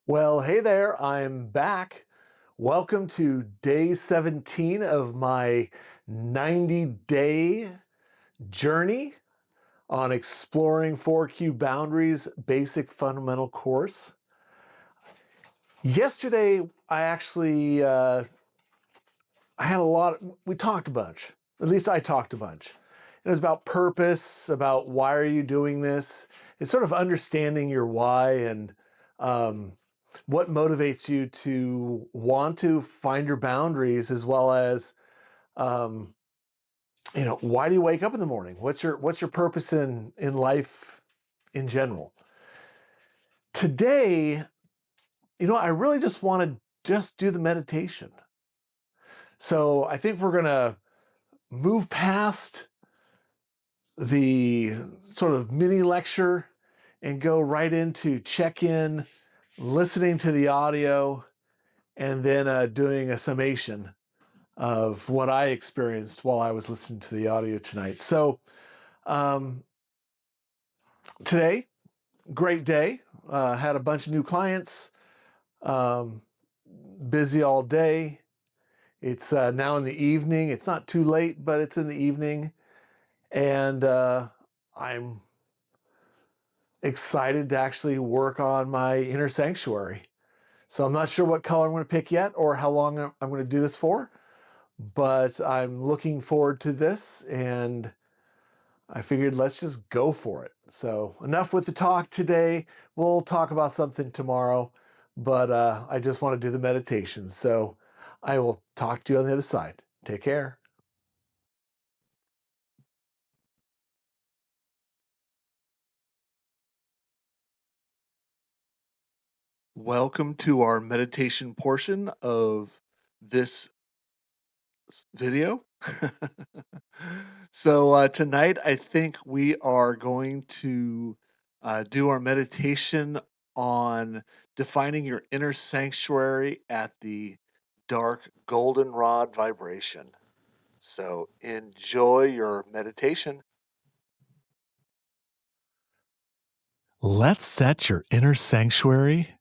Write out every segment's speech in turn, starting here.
Well, hey there, I'm back. Welcome to day 17 of my 90-day journey on exploring 4Q boundaries basic fundamental course. Yesterday, we talked a bunch. At least I talked a bunch. It was about purpose, about why are you doing this. It's sort of understanding your why and um, what motivates you to want to find your boundaries, as well as um, why do you wake up in the morning? What's your purpose in life in general? Today, I really just want to just do the meditation. So I think we're gonna move past the sort of mini lecture and go right into check-in, listening to the audio, and then doing a summation of what I experienced while I was listening to the audio tonight. So um, today, great day. Had a bunch of new clients. Um, Busy all day. It's now in the evening. It's not too late, but it's in the evening, and I'm excited to actually work on my inner sanctuary. So I'm not sure what color I'm going to pick yet or how long I'm going to do this for, but I'm looking forward to this, and I figured let's just go for it. So enough with the talk today. We'll talk about something tomorrow, but I just want to do the meditation. So I will talk to you on the other side. Take care. Welcome to our meditation portion of this video. So tonight, I think we are going to do our meditation on defining your inner sanctuary at the Dark Goldenrod vibration. So enjoy your meditation. Let's set your inner sanctuary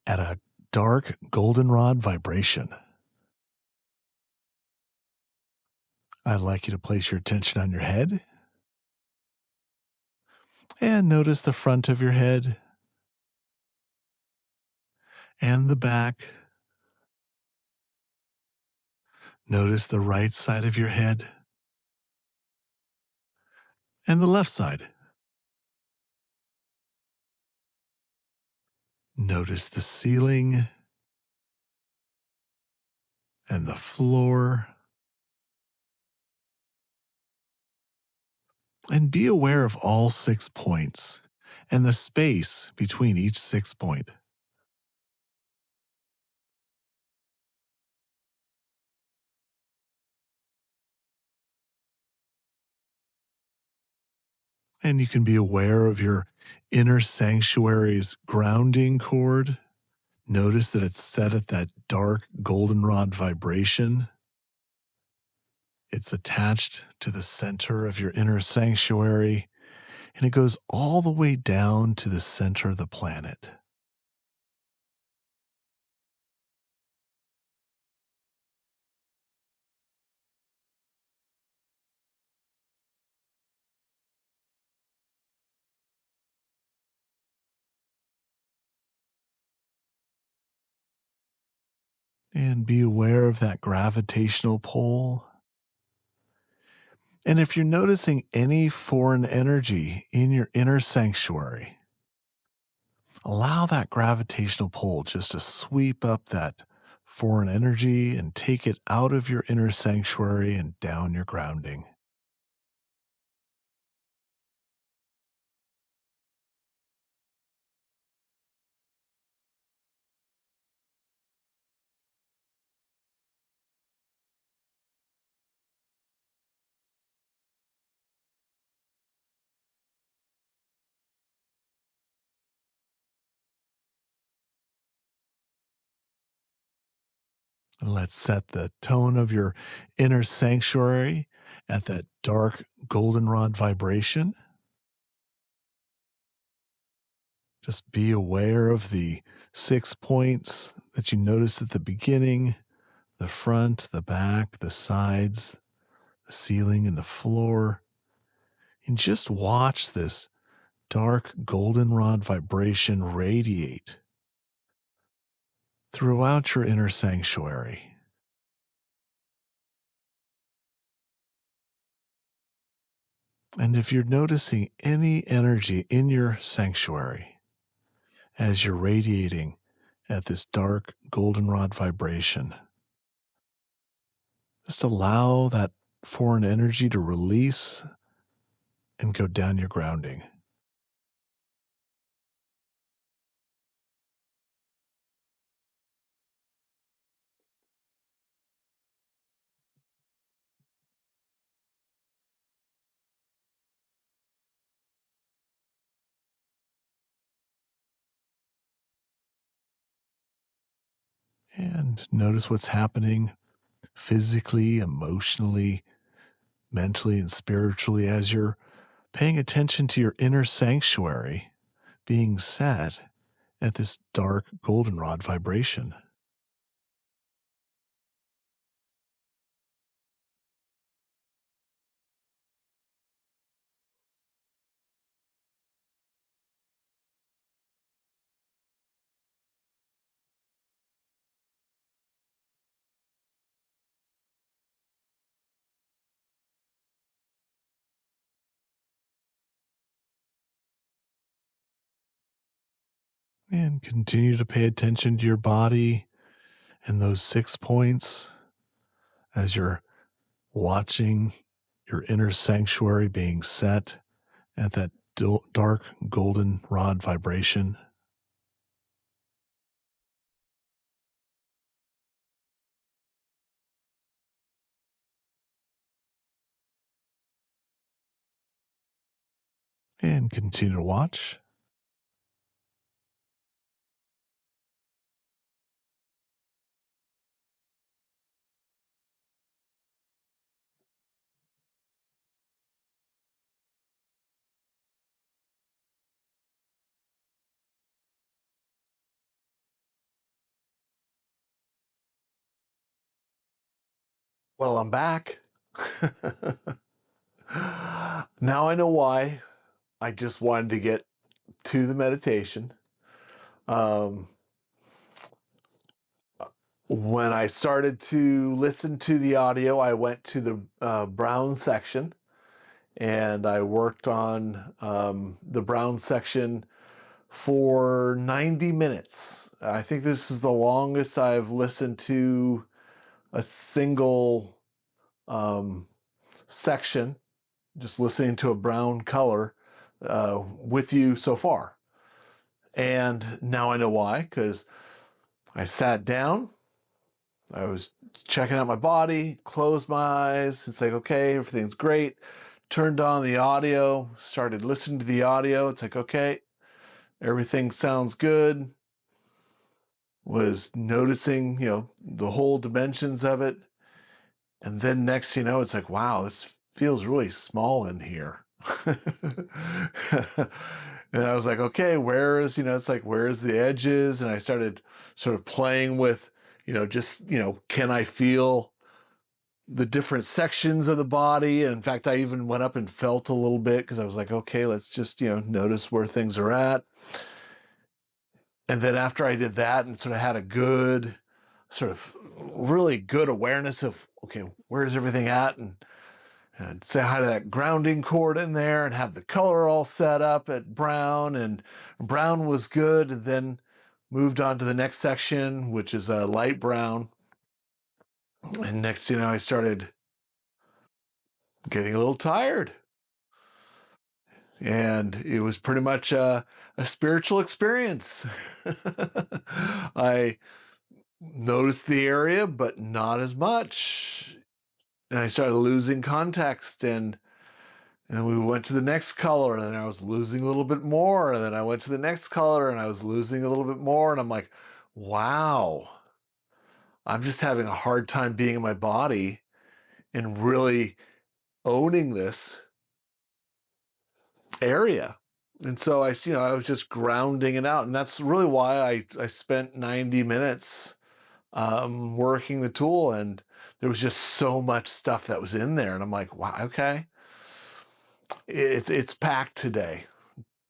at a dark goldenrod vibration. I'd like you to place your attention on your head and notice the front of your head and the back. Notice the right side of your head and the left side. Notice the ceiling and the floor. And be aware of all 6 points and the space between each 6 point. And you can be aware of your inner sanctuary's grounding cord. Notice that it's set at that dark goldenrod vibration. It's attached to the center of your inner sanctuary, and it goes all the way down to the center of the planet. And be aware of that gravitational pull. And if you're noticing any foreign energy in your inner sanctuary, allow that gravitational pull just to sweep up that foreign energy and take it out of your inner sanctuary and down your grounding. Let's set the tone of your inner sanctuary at that dark goldenrod vibration. Just be aware of the 6 points that you noticed at the beginning, the front, the back, the sides, the ceiling, and the floor. And just watch this dark goldenrod vibration radiate throughout your inner sanctuary. And if you're noticing any energy in your sanctuary as you're radiating at this dark goldenrod vibration, just allow that foreign energy to release and go down your grounding. And notice what's happening physically, emotionally, mentally, and spiritually as you're paying attention to your inner sanctuary being set at this dark goldenrod vibration. And continue to pay attention to your body and those 6 points as you're watching your inner sanctuary being set at that dark golden rod vibration. And continue to watch. Well, I'm back. Now I know why. I just wanted to get to the meditation. Um, when I started to listen to the audio, I went to the Brown section and I worked on the Brown section for 90 minutes. I think this is the longest I've listened to a single section, just listening to a brown color with you so far. And now I know why, because I sat down, I was checking out my body, closed my eyes. It's like, okay, everything's great. Turned on the audio, started listening to the audio. It's like, okay, everything sounds good. Was noticing, the whole dimensions of it. And then next, it's like, wow, this feels really small in here. And I was like, okay, it's like, where's the edges? And I started sort of playing with, can I feel the different sections of the body? And in fact, I even went up and felt a little bit because I was like, okay, let's just, notice where things are at. And then after I did that and sort of had a good, sort of really good awareness of, okay, where's everything at? And say hi to that grounding cord in there and have the color all set up at brown. And brown was good. And then moved on to the next section, which is a light brown. And next, I started getting a little tired. And it was pretty much a spiritual experience. I noticed the area, but not as much. And I started losing context, and we went to the next color, and then I was losing a little bit more, and then I went to the next color, and I was losing a little bit more, and I'm like, wow, I'm just having a hard time being in my body and really owning this area. And so I was just grounding it out. And that's really why I spent 90 minutes working the tool. And there was just so much stuff that was in there. And I'm like, wow, okay. It's packed today.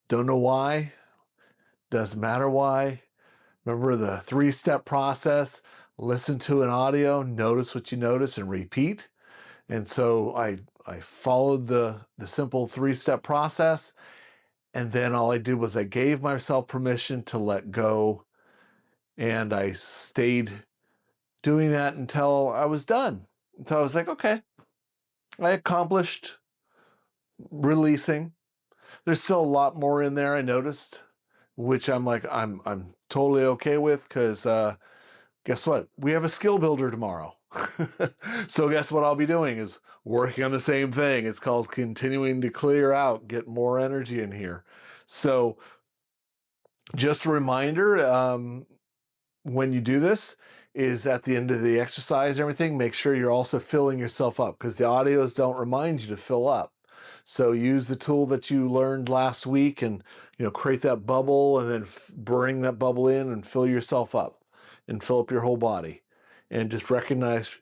Don't know why. Doesn't matter why. Remember the 3-step process. Listen to an audio, notice what you notice, and repeat. And so I followed the simple 3-step process. And then all I did was I gave myself permission to let go. And I stayed doing that until I was done. Until I was like, okay, I accomplished releasing. There's still a lot more in there, I noticed, which I'm like, I'm totally okay with, because guess what? We have a skill builder tomorrow. So guess what I'll be doing is working on the same thing. It's called continuing to clear out, get more energy in here. So just a reminder, when you do this, is at the end of the exercise and everything, make sure you're also filling yourself up, because the audios don't remind you to fill up. So use the tool that you learned last week and create that bubble, and then bring that bubble in and fill yourself up and fill up your whole body. And just recognize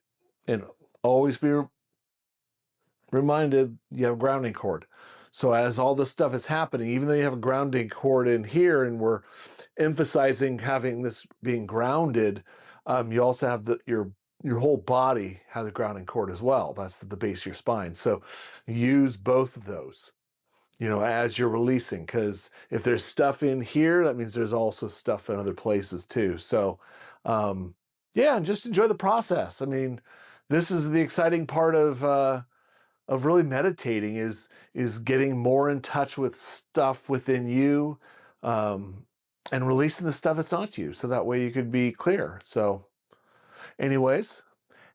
and always be reminded you have a grounding cord. So as all this stuff is happening, even though you have a grounding cord in here and we're emphasizing having this being grounded, you also have your whole body has a grounding cord as well. That's the base of your spine. So use both of those, as you're releasing, because if there's stuff in here, that means there's also stuff in other places too. So yeah, and just enjoy the process. I mean, this is the exciting part of really meditating, is getting more in touch with stuff within you, and releasing the stuff that's not you, so that way you could be clear. So anyways,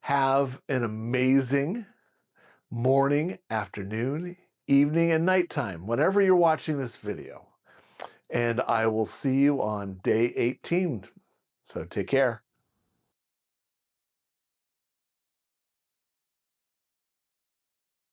have an amazing morning, afternoon, evening, and nighttime, whenever you're watching this video. And I will see you on day 18. So take care.